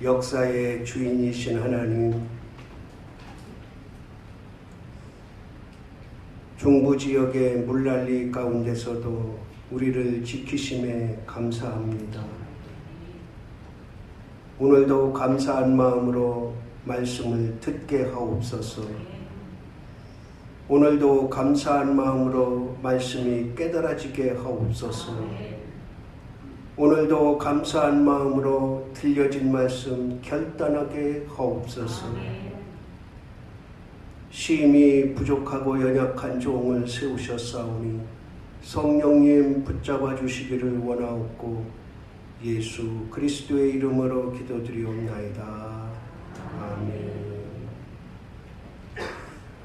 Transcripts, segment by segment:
역사의 주인이신 하나님, 중부지역의 물난리 가운데서도 우리를 지키심에 감사합니다. 오늘도 감사한 마음으로 말씀을 듣게 하옵소서. 오늘도 감사한 마음으로 말씀이 깨달아지게 하옵소서. 오늘도 감사한 마음으로 들려진 말씀 결단하게 하옵소서. 심히 부족하고 연약한 종을 세우셨사오니 성령님 붙잡아 주시기를 원하옵고 예수 그리스도의 이름으로 기도드리옵나이다. 아멘.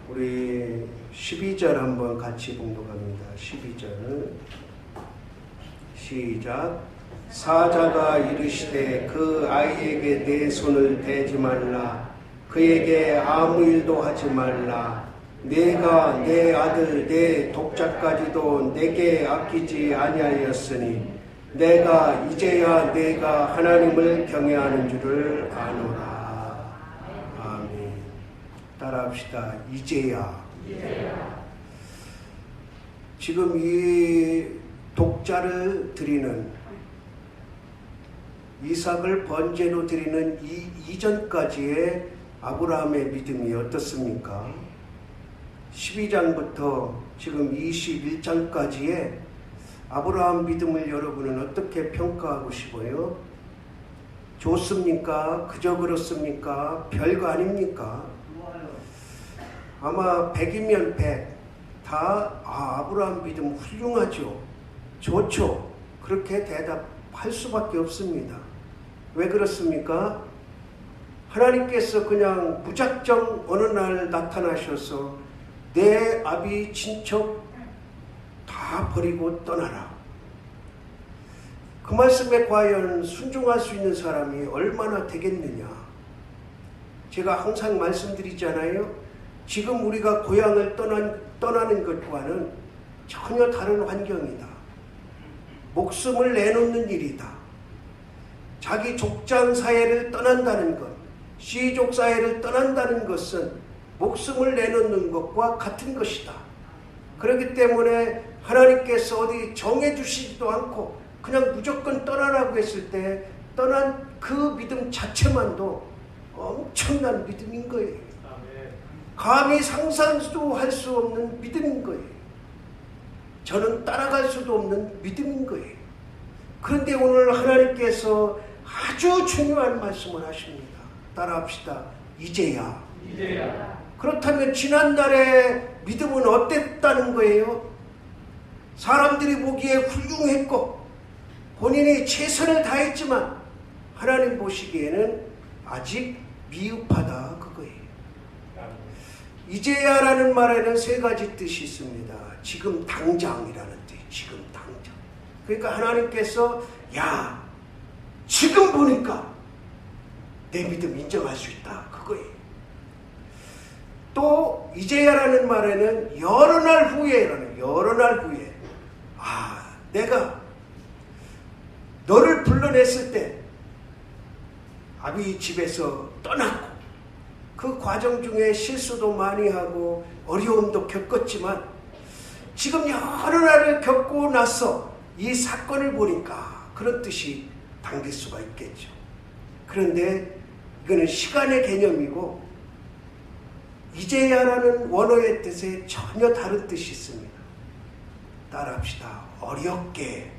우리 12절 한번 같이 봉독합니다. 12절 시작. 사자가 이르시되 그 아이에게 내 손을 대지 말라. 그에게 아무 일도 하지 말라. 내가 내 아들 내 독자까지도 내게 아끼지 아니하였으니 내가 이제야 내가 하나님을 경외하는 줄을 아노라. 아멘. 따라합시다. 이제야. 지금 이 독자를 드리는, 이삭을 번제로 드리는 이 이전까지의 아브라함의 믿음이 어떻습니까? 12장부터 지금 21장까지의 아브라함 믿음을 여러분은 어떻게 평가하고 싶어요? 좋습니까? 그저 그렇습니까? 별거 아닙니까? 아마 100이면 100. 다 아브라함 믿음 훌륭하죠. 좋죠. 그렇게 대답할 수밖에 없습니다. 왜 그렇습니까? 하나님께서 그냥 무작정 어느 날 나타나셔서 내 아비 친척 다 버리고 떠나라. 그 말씀에 과연 순종할 수 있는 사람이 얼마나 되겠느냐. 제가 항상 말씀드리잖아요. 지금 우리가 고향을 떠나는 것과는 전혀 다른 환경이다. 목숨을 내놓는 일이다. 자기 족장 사회를 떠난다는 것, 시족 사회를 떠난다는 것은 목숨을 내놓는 것과 같은 것이다. 그렇기 때문에 하나님께서 어디 정해주시지도 않고 그냥 무조건 떠나라고 했을 때 떠난 그 믿음 자체만도 엄청난 믿음인 거예요. 감히 상상도 할 수 없는 믿음인 거예요. 저는 따라갈 수도 없는 믿음인 거예요. 그런데 오늘 하나님께서 아주 중요한 말씀을 하십니다. 따라합시다. 이제야. 그렇다면 지난날의 믿음은 어땠다는 거예요? 사람들이 보기에 훌륭했고 본인이 최선을 다했지만 하나님 보시기에는 아직 미흡하다 그거예요. 이제야라는 말에는 세 가지 뜻이 있습니다. 지금 당장이라는 뜻, 지금 당장. 그러니까 하나님께서 야, 지금 보니까 내 믿음 인정할 수 있다 그거예요. 또 이제야라는 말에는 여러 날 후에 내가 너를 불러냈을 때 아비 집에서 떠났고 그 과정 중에 실수도 많이 하고 어려움도 겪었지만 지금 여러 날을 겪고 나서 이 사건을 보니까 그런 뜻이 담길 수가 있겠죠. 그런데 이거는 시간의 개념이고 이제야라는 원어의 뜻에 전혀 다른 뜻이 있습니다. 따라합시다. 어렵게.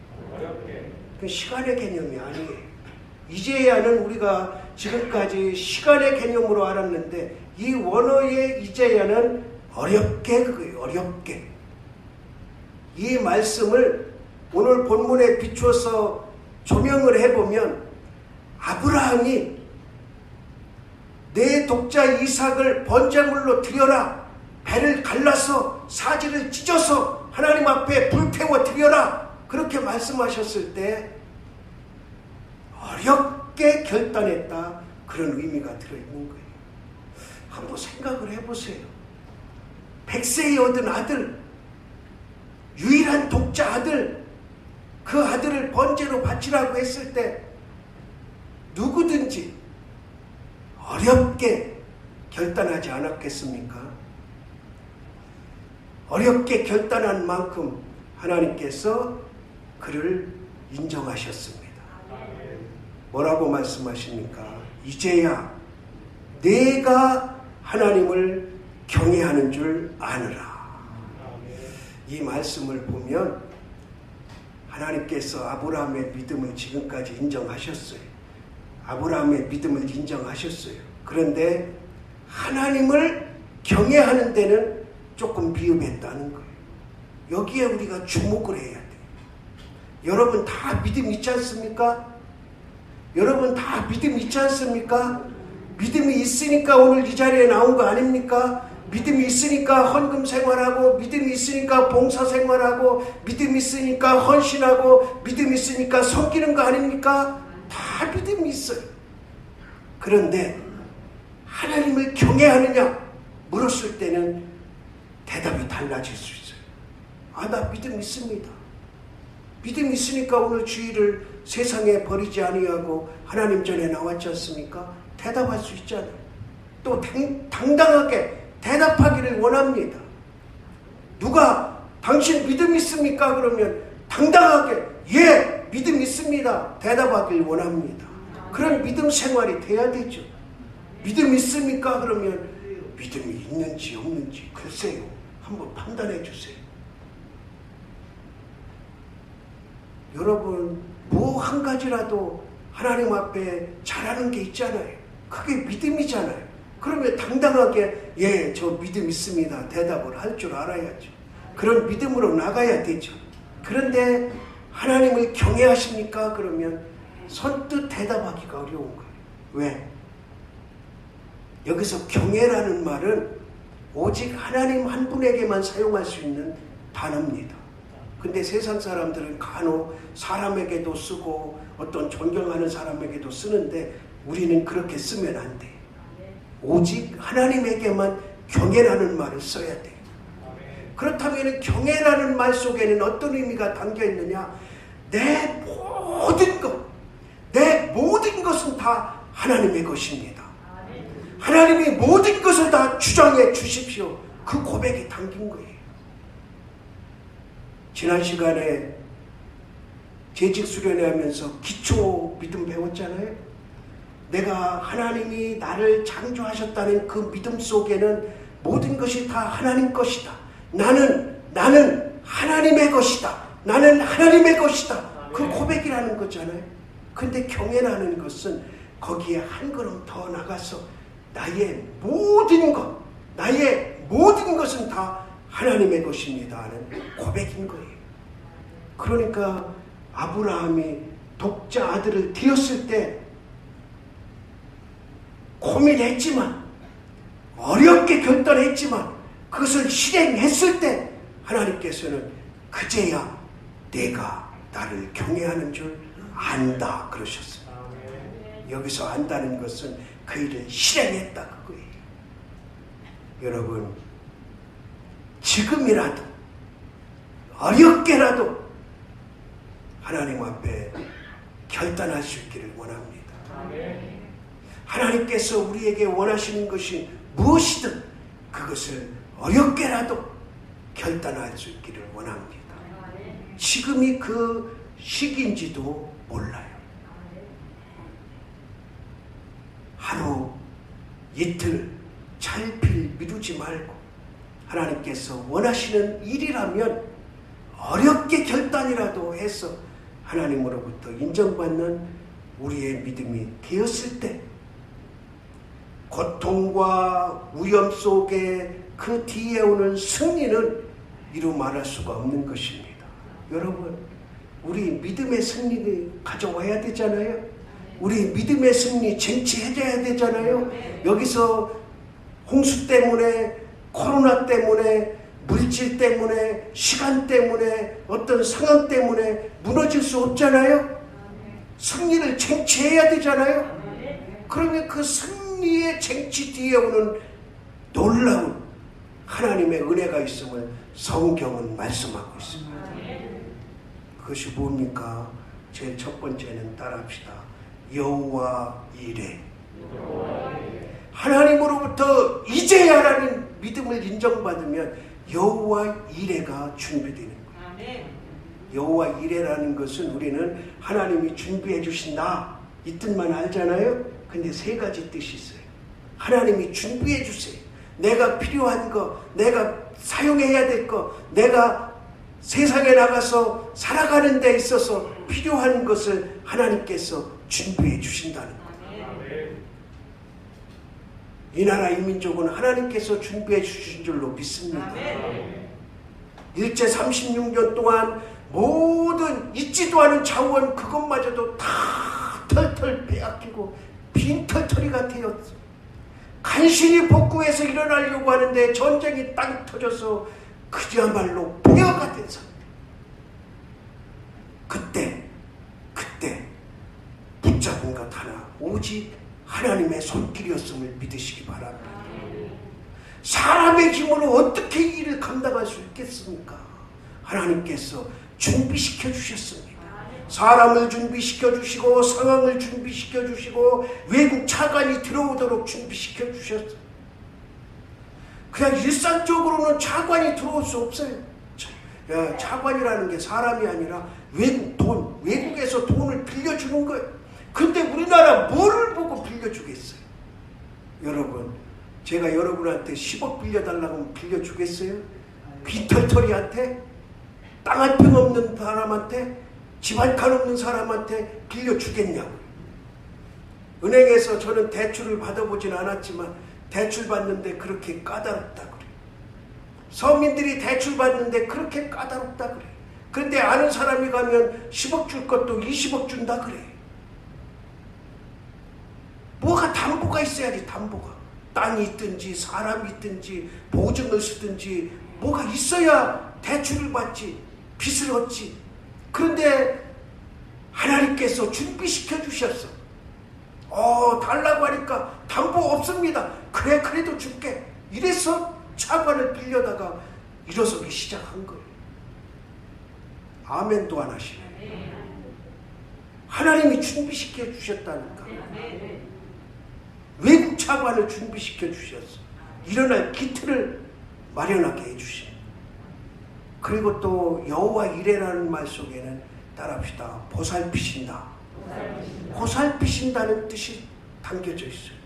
그 시간의 개념이 아니에요. 이제야는 우리가 지금까지 시간의 개념으로 알았는데 이 원어의 이제야는 어렵게 그거예요. 어렵게. 이 말씀을 오늘 본문에 비추어서 조명을 해보면 아브라함이 내 독자 이삭을 번제물로 드려라. 배를 갈라서 사지를 찢어서 하나님 앞에 불태워 드려라. 그렇게 말씀하셨을 때 어렵게 결단했다. 그런 의미가 들어있는 거예요. 한번 생각을 해보세요. 100세에 얻은 아들, 유일한 독자 아들, 그 아들을 번제로 바치라고 했을 때 누구든지 어렵게 결단하지 않았겠습니까? 어렵게 결단한 만큼 하나님께서 그를 인정하셨습니다. 뭐라고 말씀하십니까? 이제야 내가 하나님을 경외하는 줄 아느라. 이 말씀을 보면 하나님께서 아브라함의 믿음을 지금까지 인정하셨어요. 아브라함의 믿음을 인정하셨어요. 그런데 하나님을 경외하는 데는 조금 비읍했다는 거예요. 여기에 우리가 주목을 해야 돼요. 여러분 다 믿음 있지 않습니까? 여러분 다 믿음 있지 않습니까? 믿음이 있으니까 오늘 이 자리에 나온 거 아닙니까? 믿음이 있으니까 헌금 생활하고, 믿음이 있으니까 봉사 생활하고, 믿음이 있으니까 헌신하고, 믿음이 있으니까 섬기는 거 아닙니까? 다 믿음이 있어요. 그런데 하나님을 경외하느냐 물었을 때는 대답이 달라질 수 있어요. 아, 나 믿음 있습니다. 믿음 있으니까 오늘 주일을 세상에 버리지 아니하고 하나님 전에 나왔지 않습니까? 대답할 수 있잖아요. 또 당당하게 대답하기를 원합니다. 누가 당신 믿음 있습니까? 그러면 당당하게 예, 믿음 있습니다. 대답하길 원합니다. 그런 믿음 생활이 돼야 되죠. 믿음 있습니까? 그러면 믿음이 있는지 없는지 글쎄요. 한번 판단해 주세요. 여러분 뭐 한 가지라도 하나님 앞에 잘하는 게 있잖아요. 그게 믿음이잖아요. 그러면 당당하게 예, 저 믿음 있습니다. 대답을 할 줄 알아야죠. 그런 믿음으로 나가야 되죠. 그런데 하나님을 경외하십니까? 그러면 선뜻 대답하기가 어려운 거예요. 왜? 여기서 경외라는 말은 오직 하나님 한 분에게만 사용할 수 있는 단어입니다. 근데 세상 사람들은 간혹 사람에게도 쓰고 어떤 존경하는 사람에게도 쓰는데 우리는 그렇게 쓰면 안 돼요. 오직 하나님에게만 경외라는 말을 써야 돼요. 그렇다면 경외라는 말 속에는 어떤 의미가 담겨 있느냐? 내 모든 것은 다 하나님의 것입니다. 하나님이 모든 것을 다 주장해 주십시오. 그 고백이 담긴 거예요. 지난 시간에 재직 수련회 하면서 기초 믿음 배웠잖아요. 내가 하나님이 나를 창조하셨다는 그 믿음 속에는 모든 것이 다 하나님 것이다. 나는 하나님의 것이다. 나는 하나님의 것이다. 그 고백이라는 거잖아요. 근데 경외라는 것은 거기에 한 걸음 더 나가서 나의 모든 것은 다 하나님의 것입니다 하는 고백인 거예요. 그러니까 아브라함이 독자 아들을 드렸을 때 고민했지만 어렵게 결단했지만 그것을 실행했을 때 하나님께서는 그제야 내가 나를 경외하는 줄 안다 그러셨어요. 여기서 안다는 것은 그 일을 실행했다 그거예요. 여러분 지금이라도 어렵게라도 하나님 앞에 결단할 수 있기를 원합니다. 하나님께서 우리에게 원하시는 것이 무엇이든 그것을 어렵게라도 결단할 수 있기를 원합니다. 지금이 그 시기인지도 몰라요. 하루, 이틀, 찰필 미루지 말고 하나님께서 원하시는 일이라면 어렵게 결단이라도 해서 하나님으로부터 인정받는 우리의 믿음이 되었을 때 고통과 위험 속에 그 뒤에 오는 승리는 이루 말할 수가 없는 것입니다. 여러분, 우리 믿음의 승리를 가져와야 되잖아요. 우리 믿음의 승리 쟁취해줘야 되잖아요. 여기서 홍수 때문에, 코로나 때문에, 물질 때문에, 시간 때문에, 어떤 상황 때문에 무너질 수 없잖아요. 승리를 쟁취해야 되잖아요. 그러면 그 승리의 쟁취 뒤에 오는 놀라운 하나님의 은혜가 있음을 성경은 말씀하고 있습니다. 그것이 뭡니까? 제일 첫 번째는 따라합시다. 여호와 이레. 하나님으로부터 이제야라는 믿음을 인정받으면 여호와 이레가 준비되는 거예요. 여호와 이레라는 것은 우리는 하나님이 준비해 주신다 이 뜻만 알잖아요. 근데 세 가지 뜻이 있어요. 하나님이 준비해 주세요. 내가 필요한 거, 내가 사용해야 될 거, 내가 세상에 나가서 살아가는 데 있어서 필요한 것을 하나님께서 준비해 주신다는 거예요. 이 나라 이 민족은 하나님께서 준비해 주신 줄로 믿습니다. 일제 36년 동안 모든 있지도 않은 자원 그것마저도 다 털털 빼앗기고 빈털터리가 되었어. 간신히 복구해서 일어나려고 하는데 전쟁이 땅 터져서 그야말로 폐허가 된 상태. 그때 붙잡은 것 하나 오직 하나님의 손길이었음을 믿으시기 바랍니다. 사람의 힘으로 어떻게 이 일을 감당할 수 있겠습니까? 하나님께서 준비시켜 주셨습니다. 사람을 준비시켜 주시고 상황을 준비시켜 주시고 외국 차관이 들어오도록 준비시켜 주셨어요. 그냥 일상적으로는 차관이 들어올 수 없어요. 차관이라는 게 사람이 아니라 외국에서 돈을 빌려주는 거예요. 근데 우리나라 뭐를 보고 빌려주겠어요? 여러분, 제가 여러분한테 10억 빌려달라고 하면 빌려주겠어요? 빈털터리한테? 땅 한 평 없는 사람한테? 집 한 칸 없는 사람한테 빌려주겠냐고. 은행에서 저는 대출을 받아보진 않았지만 대출 받는데 그렇게 까다롭다 그래요. 서민들이 대출 받는데 그렇게 까다롭다 그래요. 그런데 아는 사람이 가면 10억 줄 것도 20억 준다 그래요. 뭐가 담보가 있어야지. 담보가 땅이 있든지 사람이 있든지 보증을 쓰든지 뭐가 있어야 대출을 받지 빚을 얻지. 그런데 하나님께서 준비시켜 주셨어. 달라고 하니까 담보 없습니다. 그래 그래도 줄게. 이래서 차관을 빌려다가 일어서기 시작한 거예요. 아멘도 안 하시네. 하나님이 준비시켜 주셨다니까. 외국 차관을 준비시켜 주셨어. 일어날 기틀을 마련하게 해주신. 그리고 또 여호와 이레라는 말 속에는 따라합시다. 보살피신다. 보살피신다는 뜻이 담겨져 있어요.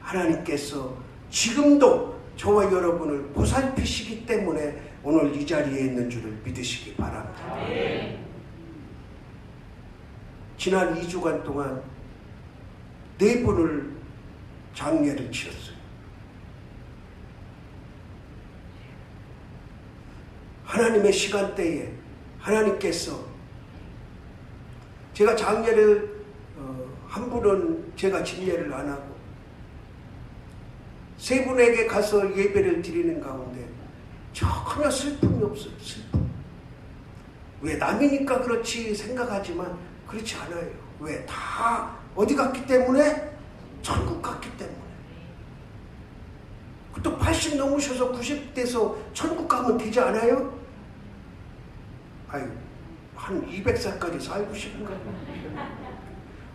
하나님께서 지금도 저와 여러분을 보살피시기 때문에 오늘 이 자리에 있는 줄을 믿으시기 바랍니다. 지난 2주간 동안 4분을 장례를 치렀어요. 하나님의 시간대에 하나님께서 제가 장례를 한 분은 제가 진례를 안 하고 3분에게 가서 예배를 드리는 가운데 전혀 슬픔이 없어요. 슬픔. 왜 남이니까 그렇지 생각하지만 그렇지 않아요. 왜? 다 어디 갔기 때문에? 천국 갔기 때문에. 또 80 넘으셔서 90대서 천국 가면 되지 않아요? 아유, 한 200살까지 살고 싶은가요?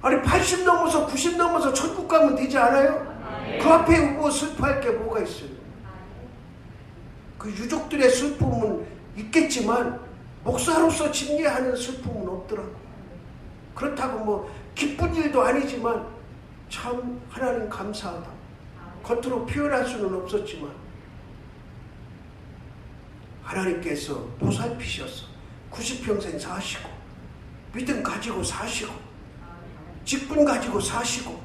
아니 80 넘어서 90 넘어서 천국 가면 되지 않아요? 그 앞에 뭐 슬퍼할 게 뭐가 있어요? 그 유족들의 슬픔은 있겠지만 목사로서 진리하는 슬픔은 없더라고. 그렇다고 뭐 기쁜 일도 아니지만 참 하나님 감사하다. 겉으로 표현할 수는 없었지만 하나님께서 보살피셔서 90평생 사시고 믿음 가지고 사시고 직분 가지고 사시고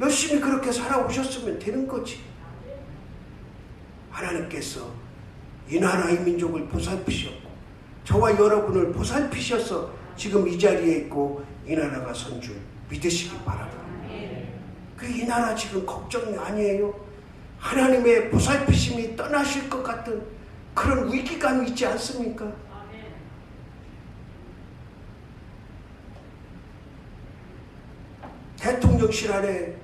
열심히 그렇게 살아오셨으면 되는 거지. 하나님께서 이 나라 이 민족을 보살피셨고 저와 여러분을 보살피셔서 지금 이 자리에 있고 이 나라가 선 줄 믿으시기 바랍니다. 이 나라 지금 걱정이 아니에요. 하나님의 보살피심이 떠나실 것 같은 그런 위기감이 있지 않습니까? 대통령실 안에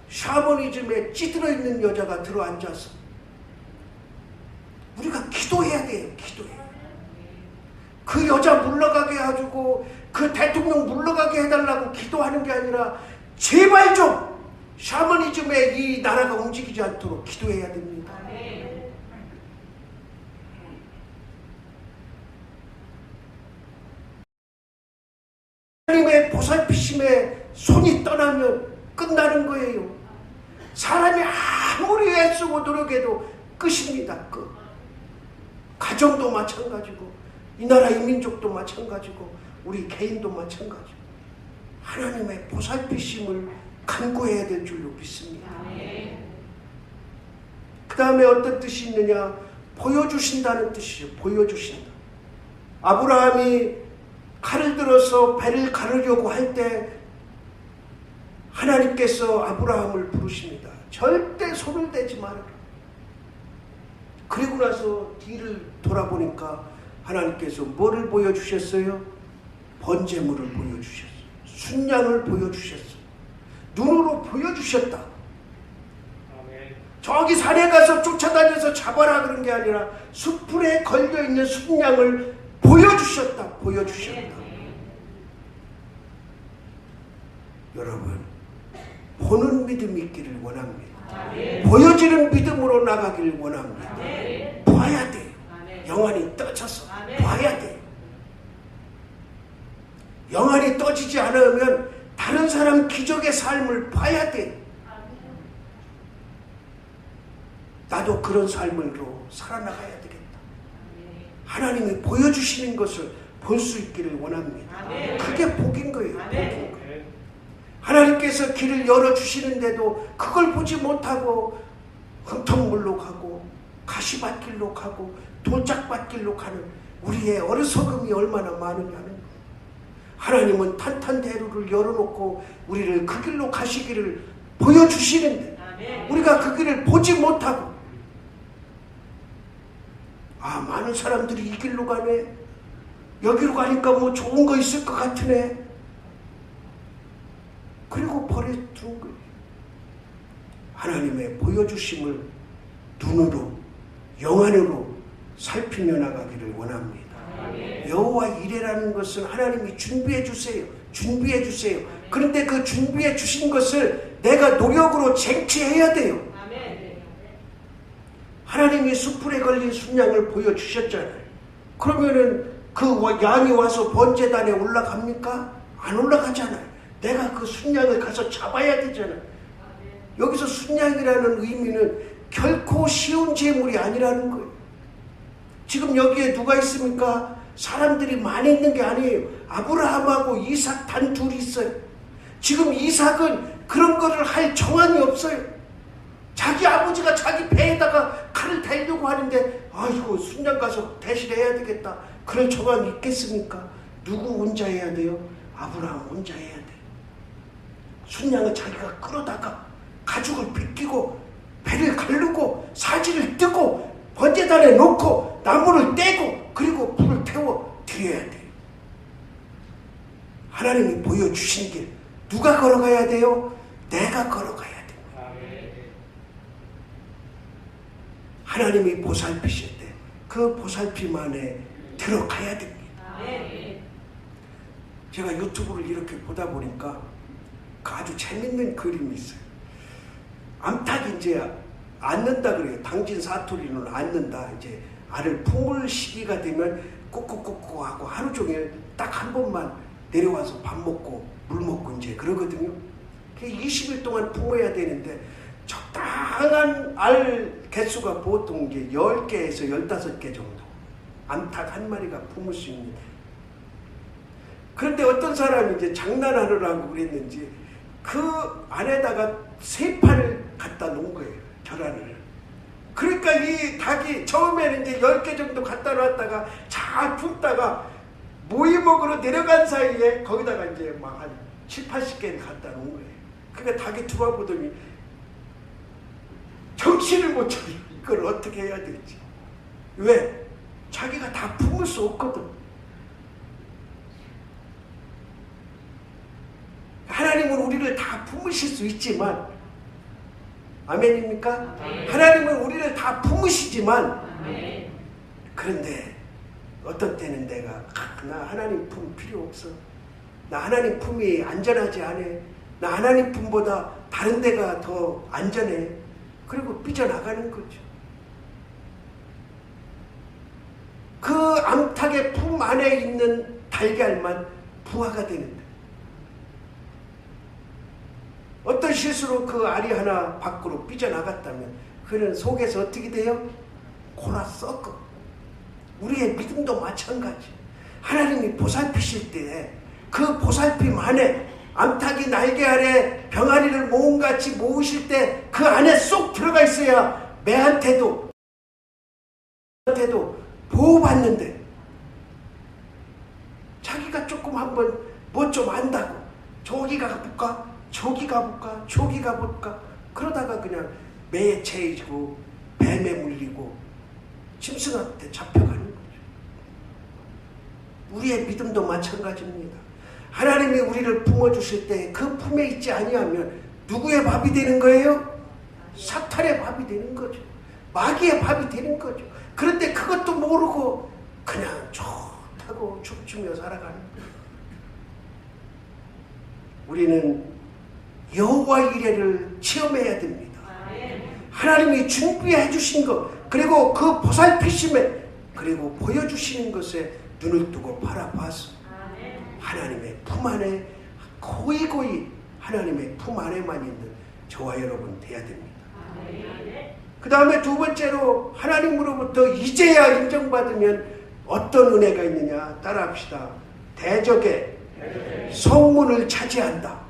샤머니즘에 찌들어 있는 여자가 들어앉아서 우리가 기도해야 돼요. 기도해요. 그 여자 물러가게 해주고 그 대통령 물러가게 해달라고 기도하는 게 아니라 제발 좀 샤머니즘에 이 나라가 움직이지 않도록 기도해야 됩니다. 하나님의 보살피심에 손이 떠나면 끝나는 거예요. 사람이 아무리 애쓰고 노력해도 끝입니다. 끝. 가정도 마찬가지고 이 나라 이민족도 마찬가지고 우리 개인도 마찬가지고 하나님의 보살피심을 간구해야 될 줄로 믿습니다. 그 다음에 어떤 뜻이 있느냐? 보여주신다는 뜻이죠. 보여주신다. 아브라함이 칼을 들어서 배를 가르려고 할 때 하나님께서 아브라함을 부르십니다. 절대 손을 대지 말아라. 그리고 나서 뒤를 돌아보니까 하나님께서 뭐를 보여주셨어요? 번제물을 보여주셨어요. 순양을 보여주셨어요. 눈으로 보여주셨다. 저기 산에 가서 쫓아다녀서 잡아라 그런 게 아니라 숯불에 걸려있는 순양을 보여주셨다. 보여주셨다. 여러분, 보는 믿음이 있기를 원합니다. 보여지는 믿음으로 나가기를 원합니다. 봐야 돼요. 영안이 떠져서 봐야 돼요. 영안이 떠지지 않으면 다른 사람 기적의 삶을 봐야 돼요. 나도 그런 삶으로 살아나가야 되겠다. 하나님이 보여주시는 것을 볼 수 있기를 원합니다. 그게 복인 거예요. 복인 거예요. 하나님께서 길을 열어주시는데도 그걸 보지 못하고 흠통물로 가고 가시밭길로 가고 돌짝밭길로 가는 우리의 어리석음이 얼마나 많으냐는 거예요. 하나님은 탄탄대로를 열어놓고 우리를 그 길로 가시기를 보여주시는데 우리가 그 길을 보지 못하고 많은 사람들이 이 길로 가네. 여기로 가니까 뭐 좋은 거 있을 것 같으네. 그리고 버려두는 거예요. 하나님의 보여주심을 눈으로 영안으로 살피며 나가기를 원합니다. 여호와 이레라는 것은 하나님이 준비해 주세요. 준비해 주세요. 그런데 그 준비해 주신 것을 내가 노력으로 쟁취해야 돼요. 하나님이 숯불에 걸린 순양을 보여주셨잖아요. 그러면은 그 양이 와서 번제단에 올라갑니까? 안 올라가잖아요. 내가 그 순양을 가서 잡아야 되잖아요. 여기서 순양이라는 의미는 결코 쉬운 제물이 아니라는 거예요. 지금 여기에 누가 있습니까? 사람들이 많이 있는 게 아니에요. 아브라함하고 이삭 단 둘이 있어요. 지금 이삭은 그런 거를 할 정황이 없어요. 자기 아버지가 자기 배에다가 칼을 달려고 하는데 아이고 순양 가서 대신해야 되겠다. 그럴 정황이 있겠습니까? 누구 혼자 해야 돼요? 아브라함 혼자 해야 돼요. 순양은 자기가 끌어다가 가죽을 벗기고 배를 가르고 사지를 뜨고 번제단에 놓고 나무를 떼고 그리고 불을 태워 드려야 돼요. 하나님이 보여주신 길 누가 걸어가야 돼요? 내가 걸어가야 돼요. 하나님이 보살피실 때 그 보살핌 안에 들어가야 됩니다. 제가 유튜브를 이렇게 보다 보니까 아주 재밌는 그림이 있어요. 암탉이 이제 앉는다 그래요. 당진 사투리는 앉는다. 이제 알을 품을 시기가 되면 꾹꾹꾹꾹 하고 하루 종일 딱 한 번만 내려와서 밥 먹고 물 먹고 이제 그러거든요. 20일 동안 품어야 되는데 적당한 알 개수가 보통 이제 10개에서 15개 정도. 암탉 한 마리가 품을 수 있는. 그런데 어떤 사람이 이제 장난하느라고 그랬는지 그 안에다가 세 판을 갖다 놓은 거예요. 계란을. 그러니까 이 닭이 처음에는 이제 10개 정도 갖다 놨다가 잘 품다가 모이 먹으러 내려간 사이에 거기다가 이제 막 한 7, 80개를 갖다 놓은 거예요. 그러니까 닭이 들어보더니 정신을 못 차려. 이걸 어떻게 해야 될지. 왜? 자기가 다 품을 수 없거든. 하나님은 우리를 다 품으실 수 있지만 아멘입니까? 아멘. 하나님은 우리를 다 품으시지만 아멘. 그런데 어떤 때는 내가 나 하나님 품 필요 없어. 나 하나님 품이 안전하지 않아. 나 하나님 품보다 다른 데가 더 안전해. 그리고 삐져나가는 거죠. 그 암탉의 품 안에 있는 달걀만 부화가 되는데, 어떤 실수로 그 알이 하나 밖으로 삐져나갔다면 그는 속에서 어떻게 돼요? 골아 썩어. 우리의 믿음도 마찬가지. 하나님이 보살피실 때 그 보살핌 안에, 암탉이 날개 아래 병아리를 모음같이 모으실 때 그 안에 쏙 들어가 있어야 매한테도 보호받는데, 자기가 조금 한번 뭐 좀 안다고 저기 가볼까? 저기 가볼까? 저기 가볼까? 그러다가 그냥 매에 채이고 뱀에 물리고 짐승한테 잡혀가는 거죠. 우리의 믿음도 마찬가지입니다. 하나님이 우리를 품어주실 때 그 품에 있지 아니하면 누구의 밥이 되는 거예요? 사탄의 밥이 되는 거죠. 마귀의 밥이 되는 거죠. 그런데 그것도 모르고 그냥 좋다고 춤추며 살아가는 거예요. 우리는 여호와 이레를 체험해야 됩니다. 하나님이 준비해 주신 것, 그리고 그 보살피심에, 그리고 보여주시는 것에 눈을 뜨고 바라봐서 하나님의 품 안에, 고이고이 하나님의 품 안에만 있는 저와 여러분 돼야 됩니다. 그 다음에 두 번째로, 하나님으로부터 이제야 인정받으면 어떤 은혜가 있느냐? 따라합시다. 대적의 성문을 차지한다.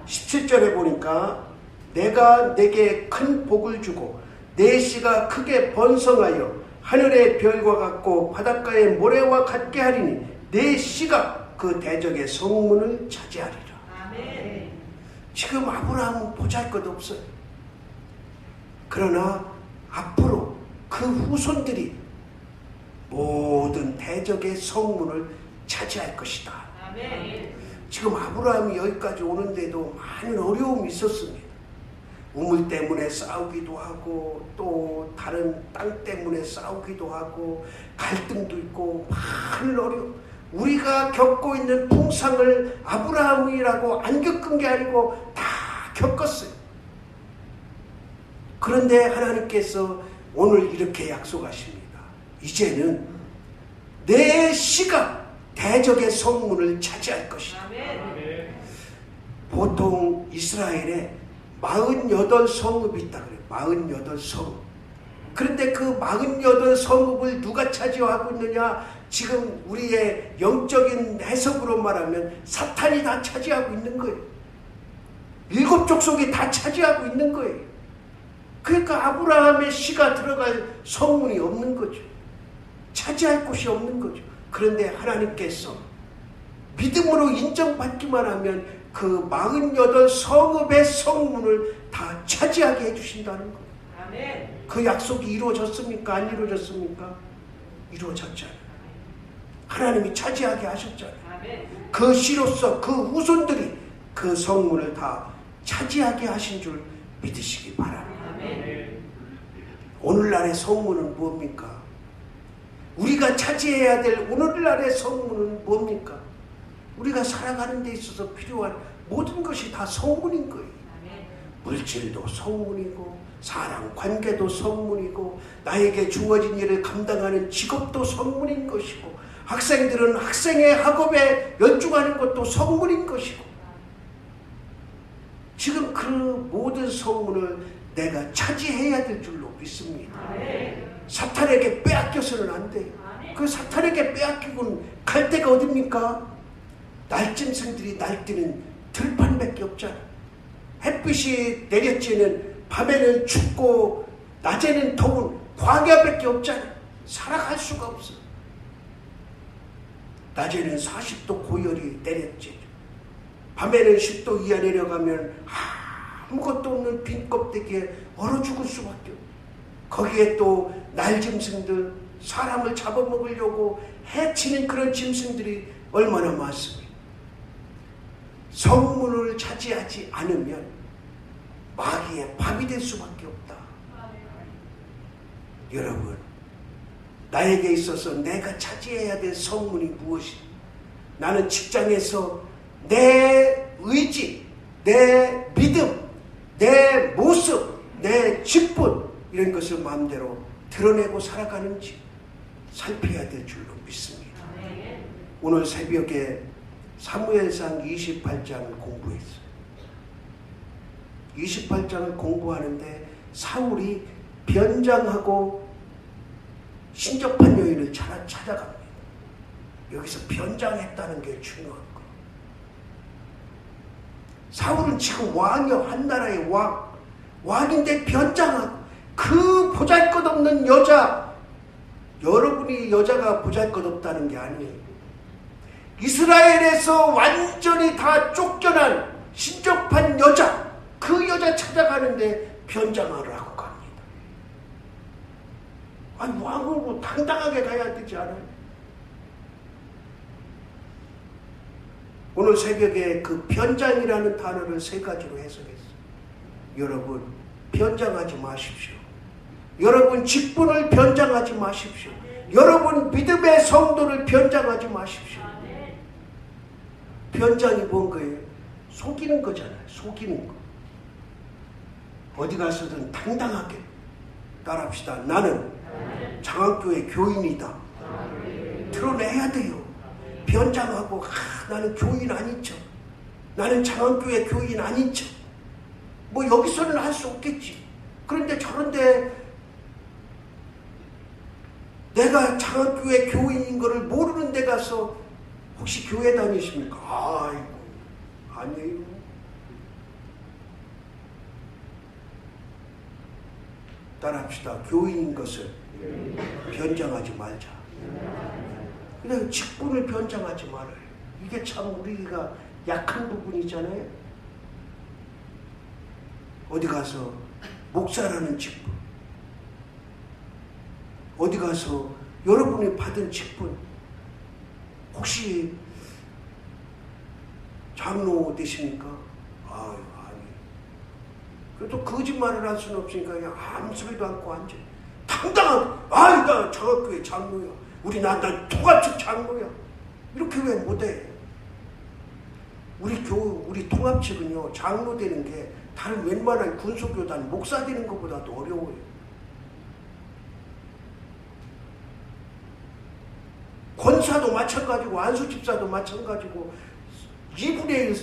17절에 보니까 내가 내게 큰 복을 주고 내 씨가 크게 번성하여 하늘의 별과 같고 바닷가의 모래와 같게 하리니 내 씨가 그 대적의 성문을 차지하리라. 아멘. 지금 아브라함은 보잘것없어요. 그러나 앞으로 그 후손들이 모든 대적의 성문을 차지할 것이다. 아멘. 지금 아브라함이 여기까지 오는데도 많은 어려움이 있었습니다. 우물 때문에 싸우기도 하고 또 다른 땅 때문에 싸우기도 하고 갈등도 있고 많은 어려움. 우리가 겪고 있는 풍상을 아브라함이라고 안 겪은 게 아니고 다 겪었어요. 그런데 하나님께서 오늘 이렇게 약속하십니다. 이제는 내 씨가 대적의 성문을 차지할 것이다. 아멘. 보통 이스라엘에 48성읍이 있다 그래요. 48성읍. 그런데 그 48성읍을 누가 차지하고 있느냐? 지금 우리의 영적인 해석으로 말하면 사탄이 다 차지하고 있는 거예요. 7 족속이 다 차지하고 있는 거예요. 그러니까 아브라함의 씨가 들어갈 성문이 없는 거죠. 차지할 곳이 없는 거죠. 그런데 하나님께서 믿음으로 인정받기만 하면 그 48성읍의 성문을 다 차지하게 해주신다는 거예요. 아멘. 그 약속이 이루어졌습니까? 안 이루어졌습니까? 이루어졌잖아요. 하나님이 차지하게 하셨잖아요. 아멘. 그 씨로서 그 후손들이 그 성문을 다 차지하게 하신 줄 믿으시기 바랍니다. 아멘. 오늘날의 성문은 뭡니까? 우리가 차지해야 될 오늘날의 성문은 뭡니까? 우리가 살아가는 데 있어서 필요한 모든 것이 다 성문인 거예요. 물질도 성문이고 사랑 관계도 성문이고 나에게 주어진 일을 감당하는 직업도 성문인 것이고 학생들은 학생의 학업에 열중하는 것도 성문인 것이고 지금 그 모든 성문을 내가 차지해야 될 줄로 믿습니다. 사탄에게 빼앗겨서는 안 돼요. 그 사탄에게 빼앗기고는 갈 데가 어딥니까? 날짐승들이 날뛰는 들판밖에 없잖아. 햇빛이 내렸지는 밤에는 춥고 낮에는 더운 광야밖에 없잖아. 살아갈 수가 없어. 낮에는 40도 고열이 내렸지. 밤에는 10도 이하 내려가면 아무것도 없는 빈 껍데기에 얼어 죽을 수밖에 없어. 거기에 또 날짐승들, 사람을 잡아먹으려고 해치는 그런 짐승들이 얼마나 많습니까? 성문을 차지하지 않으면 마귀의 밥이 될 수밖에 없다. 여러분, 나에게 있어서 내가 차지해야 될 성문이 무엇이냐? 나는 직장에서 내 의지, 내 믿음, 내 모습, 내 직분 이런 것을 마음대로 드러내고 살아가는지 살펴야 될 줄로 믿습니다. 오늘 새벽에 사무엘상 28장을 공부했어요. 28장을 공부하는데 사울이 변장하고 신접한 여인을 찾아갑니다. 여기서 변장했다는 게 중요한 거. 사울은 지금 왕이요, 한 나라의 왕인데 변장하고 그 보잘것없는 여자, 여러분이 여자가 보잘것없다는 게 아니에요. 이스라엘에서 완전히 다 쫓겨난 신접한 여자, 그 여자 찾아가는데 변장을 하고 갑니다. 아니 왕으로 당당하게 가야 되지 않아요? 오늘 새벽에 그 변장이라는 단어를 세 가지로 해석했어요. 여러분 변장하지 마십시오. 여러분 직분을 변장하지 마십시오. 여러분 믿음의 성도를 변장하지 마십시오. 변장이 뭔 거예요? 속이는 거잖아요. 속이는 거. 어디 가서든 당당하게 따라합시다. 나는 장학교의 교인이다. 드러내야 돼요. 변장하고 나는 교인 아닌 척, 나는 장학교의 교인 아닌 척, 뭐 여기서는 할 수 없겠지. 그런데 저런데 내가 장학교의 교인인 거를 모르는 데 가서 혹시 교회 다니십니까? 아이고 아니에요. 따라합시다. 교인인 것을 변장하지 말자. 그냥 직분을 변장하지 말아요. 이게 참 우리가 약한 부분이잖아요. 어디 가서 목사라는 직분, 어디 가서 여러분이 받은 직분, 혹시 장로 되십니까? 아유, 아니. 그래도 거짓말을 할 수는 없으니까 그냥 아무 소리도 않고 앉아. 당당하게, 아유, 나 장학교의 장로야. 난 통합측 장로야. 이렇게 왜 못해? 우리 통합측은요, 장로 되는 게 다른 웬만한 군소교단, 목사 되는 것보다도 어려워요. 권사도 마찬가지고, 안수집사도 마찬가지고, 2분의 1,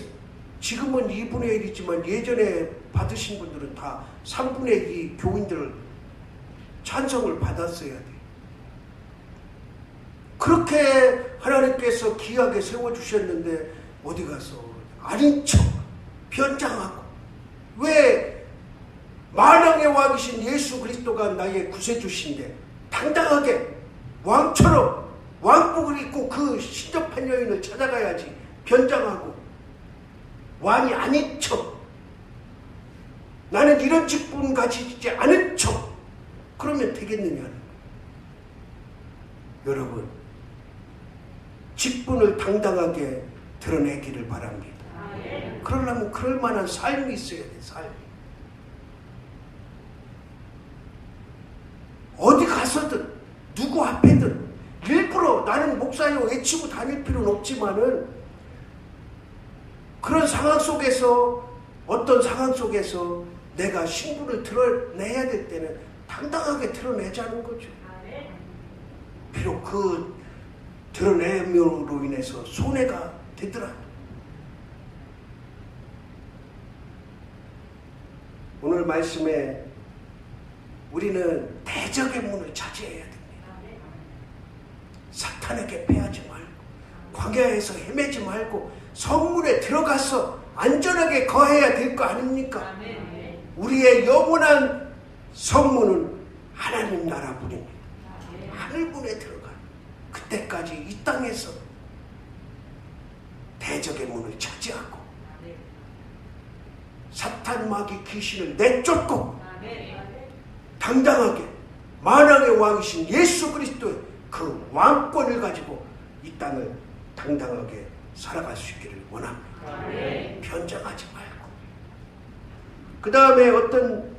지금은 2분의 1이지만 예전에 받으신 분들은 다 3분의 2 교인들 찬성을 받았어야 돼. 그렇게 하나님께서 귀하게 세워주셨는데 어디 가서 아닌 척 변장하고, 왜 만왕의 왕이신 예수 그리스도가 나의 구세주신데 당당하게 왕처럼 왕복을 입고 그 신접한 여인을 찾아가야지 변장하고 왕이 아닌 척, 나는 이런 직분 가지지 않은 척, 그러면 되겠느냐는. 여러분 직분을 당당하게 드러내기를 바랍니다. 그러려면 그럴 만한 삶이 있어야 돼. 삶이. 어디 가서든 누구 앞에든 일부러 나는 목사요 외치고 다닐 필요는 없지만은, 그런 상황 속에서, 어떤 상황 속에서 내가 신분을 드러내야 될 때는 당당하게 드러내자는 거죠. 비록 그 드러냄으로 인해서 손해가 되더라도. 오늘 말씀에 우리는 대적의 문을 차지해야 됩니다. 사탄에게 패하지 말고, 광야에서 헤매지 말고 성문에 들어가서 안전하게 거해야 될 거 아닙니까? 우리의 영원한 성문은 하나님 나라 문입니다. 하늘문에 들어가. 그때까지 이 땅에서 대적의 문을 차지하고 사탄 마귀 귀신을 내쫓고 당당하게 만왕의 왕이신 예수 그리스도의 그 왕권을 가지고 이 땅을 당당하게 살아갈 수 있기를 원합니다. 변장하지 말고. 그 다음에 어떤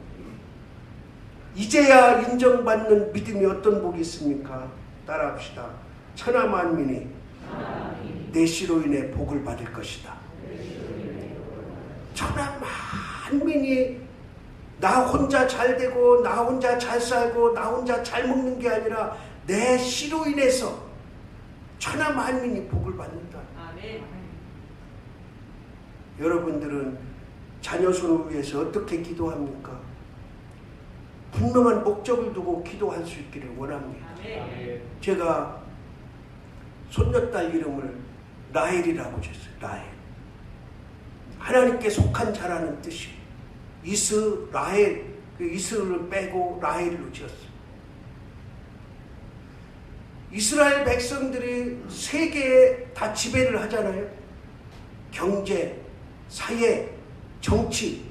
이제야 인정받는 믿음이 어떤 복이 있습니까? 따라합시다. 천하 만민이 내 씨로 인해 복을 받을 것이다. 천하 만민이 나 혼자 잘 되고 나 혼자 잘 살고 나 혼자 잘 먹는 게 아니라 내 씨로 인해서 천하 만민이 복을 받는다. 아멘. 여러분들은 자녀 손을 위해서 어떻게 기도합니까? 분명한 목적을 두고 기도할 수 있기를 원합니다. 아멘. 제가 손녀딸 이름을 라헬이라고 줬어요. 라헬. 하나님께 속한 자라는 뜻이 이스라엘, 그 이스를 빼고 라헬로 지었어요. 이스라엘 백성들이 세계에 다 지배를 하잖아요. 경제, 사회, 정치.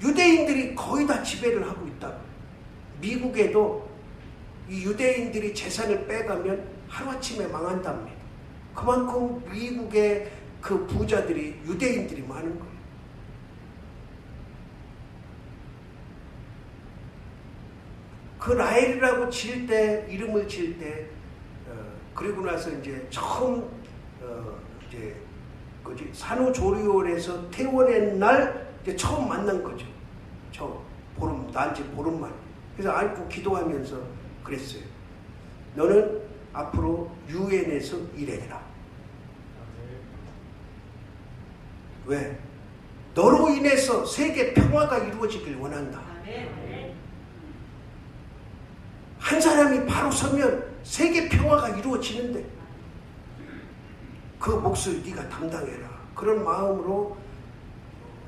유대인들이 거의 다 지배를 하고 있다. 미국에도 이 유대인들이 재산을 빼가면 하루아침에 망한답니다. 그만큼 미국의 그 부자들이 유대인들이 많은 거예요. 그 라헬이라고 지을 때, 이름을 지을 때, 그리고 나서 이제 처음 이제 산후조리원에서 퇴원한 날 이제 처음 만난 거죠. 처음 난지 보름만. 그래서 안고 기도하면서 그랬어요. 너는 앞으로 유엔에서 일해라. 왜? 너로 인해서 세계 평화가 이루어지길 원한다. 한 사람이 바로 서면 세계 평화가 이루어지는데 그 몫을 네가 담당해라. 그런 마음으로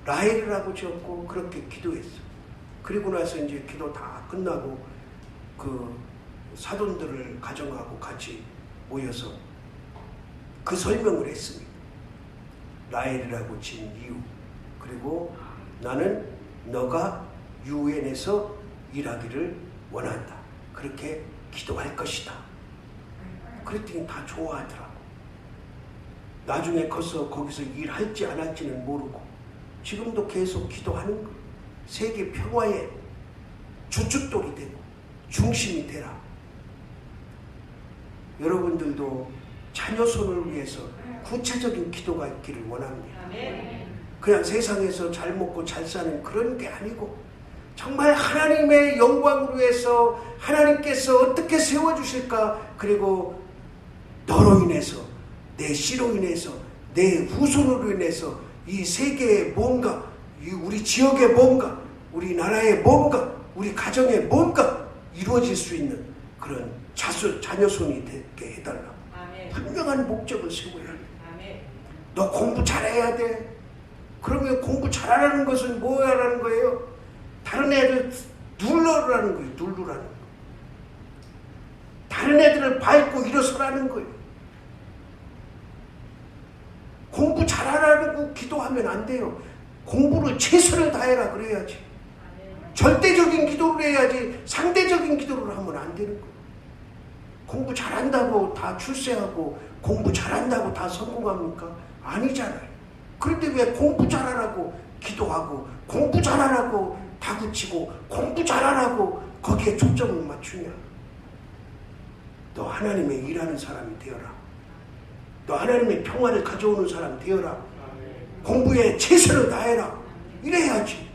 라헬이라고 지었고 그렇게 기도했어. 그리고 나서 이제 기도 다 끝나고 그 사돈들을 가정하고 같이 모여서 그 설명을 했습니다. 라헬이라고 지은 이유. 그리고 나는 너가 유엔에서 일하기를 원한다. 그렇게 기도할 것이다. 그랬더니 다 좋아하더라고. 나중에 커서 거기서 일할지 안 할지는 모르고 지금도 계속 기도하는 거. 세계 평화의 주춧돌이 되고 중심이 되라. 여러분들도 자녀 손을 위해서 구체적인 기도가 있기를 원합니다. 그냥 세상에서 잘 먹고 잘 사는 그런 게 아니고 정말 하나님의 영광을 위해서 하나님께서 어떻게 세워주실까. 그리고 너로 인해서 내 씨로 인해서 내 후손으로 인해서 이 세계의 뭔가 우리 지역의 뭔가 우리 나라의 뭔가 우리 가정의 뭔가 이루어질 수 있는 그런 자녀손이 되게 해달라고. 분명한 목적을 세워야 돼. 너 공부 잘해야 돼. 그러면 공부 잘하라는 것은 뭐라는 거예요? 다른 애들 누르라는 거예요. 누르라는 거. 다른 애들을 밟고 일어서라는 거예요. 공부 잘하라고 기도하면 안 돼요. 공부를 최선을 다해라 그래야지. 절대적인 기도를 해야지 상대적인 기도를 하면 안 되는 거예요. 공부 잘한다고 다 출세하고 공부 잘한다고 다 성공합니까? 아니잖아요. 그런데 왜 공부 잘하라고 기도하고 공부 잘하라고 다그치고 공부 잘하라고 거기에 초점을 맞추냐? 너 하나님의 일하는 사람이 되어라. 너 하나님의 평화를 가져오는 사람 되어라. 공부에 최선을 다해라. 이래야지.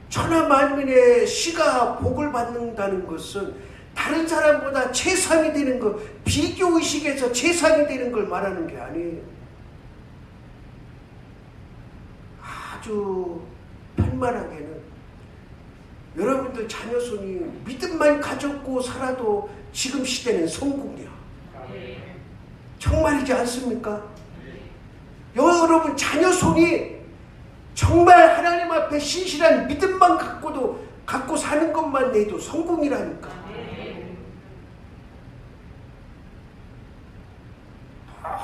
천하 만민의 씨가 복을 받는다는 것은 다른 사람보다 최상이 되는 것, 비교의식에서 최상이 되는 걸 말하는 게 아니에요. 아주 편만하게는 여러분들 자녀손이 믿음만 가졌고 살아도 지금 시대는 성공이야. 정말이지 않습니까? 여러분 자녀손이 정말 하나님 앞에 신실한 믿음만 갖고 사는 것만 해도 성공이라니까.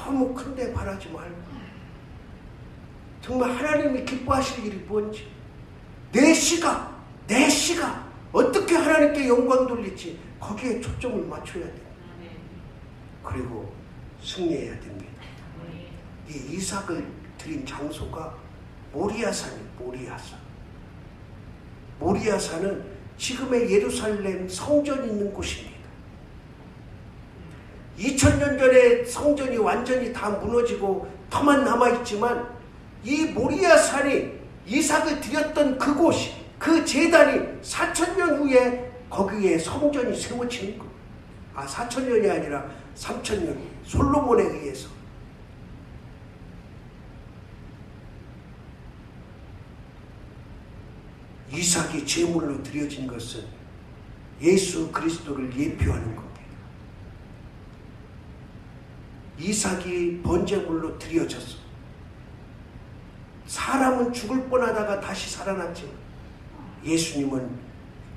너무 큰데 바라지 말고 정말 하나님이 기뻐하실 일이 뭔지 내 씨가 어떻게 하나님께 영광 돌릴지 거기에 초점을 맞춰야 돼. 그리고 승리해야 됩니다. 이 이삭을 드린 장소가 모리아산이에요. 모리아산은 지금의 예루살렘 성전이 있는 곳입니다. 2000년 전에 성전이 완전히 다 무너지고 터만 남아있지만 이 모리아 산이 이삭을 드렸던 그곳이, 그 제단이 4000년 후에 거기에 성전이 세워지는 거예요. 4000년이 아니라 3000년, 솔로몬에 의해서. 이삭이 제물로 드려진 것은 예수 그리스도를 예표하는 겁니다. 이삭이 번제물로 드려졌어. 사람은 죽을 뻔하다가 다시 살아났지만 예수님은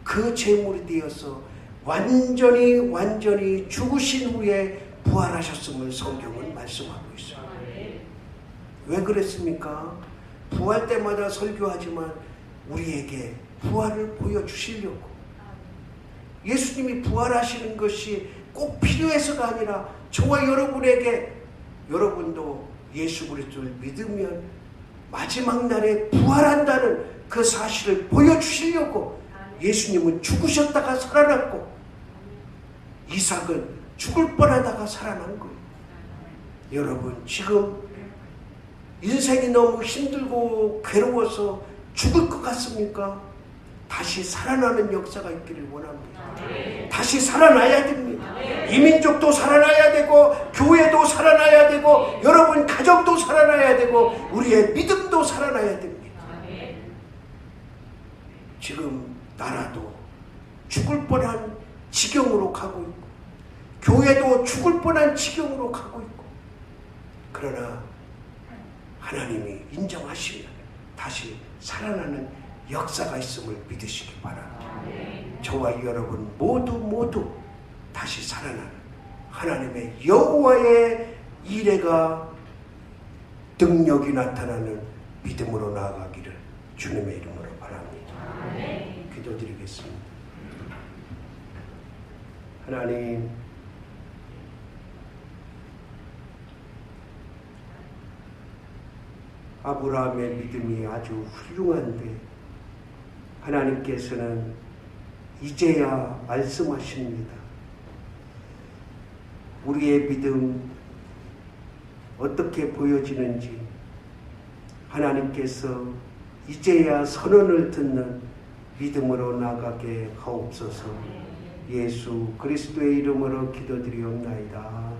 그 제물이 되어서 완전히 죽으신 후에 부활하셨음을 성경은 말씀하고 있어요. 왜 그랬습니까? 부활 때마다 설교하지만 우리에게 부활을 보여주시려고. 예수님이 부활하시는 것이 꼭 필요해서가 아니라 저와 여러분에게, 여러분도 예수 그리스도를 믿으면 마지막 날에 부활한다는 그 사실을 보여주시려고 예수님은 죽으셨다가 살아났고 이삭은 죽을 뻔하다가 살아난 거예요. 여러분, 지금 인생이 너무 힘들고 괴로워서 죽을 것 같습니까? 다시 살아나는 역사가 있기를 원합니다. 다시 살아나야 됩니다. 이 민족도 살아나야 되고, 교회도 살아나야 되고, 여러분 가정도 살아나야 되고, 우리의 믿음도 살아나야 됩니다. 지금 나라도 죽을 뻔한 지경으로 가고 있고, 교회도 죽을 뻔한 지경으로 가고 있고, 그러나 하나님이 인정하시면 다시 살아나는 역사가 있음을 믿으시기 바랍니다. 저와 여러분 모두 다시 살아나는 하나님의 여호와의 이레가 능력이 나타나는 믿음으로 나아가기를 주님의 이름으로 바랍니다. 기도드리겠습니다. 하나님, 아브라함의 믿음이 아주 훌륭한데 하나님께서는 이제야 말씀하십니다. 우리의 믿음 어떻게 보여지는지 하나님께서 이제야 선언을 듣는 믿음으로 나가게 하옵소서. 예수 그리스도의 이름으로 기도드리옵나이다.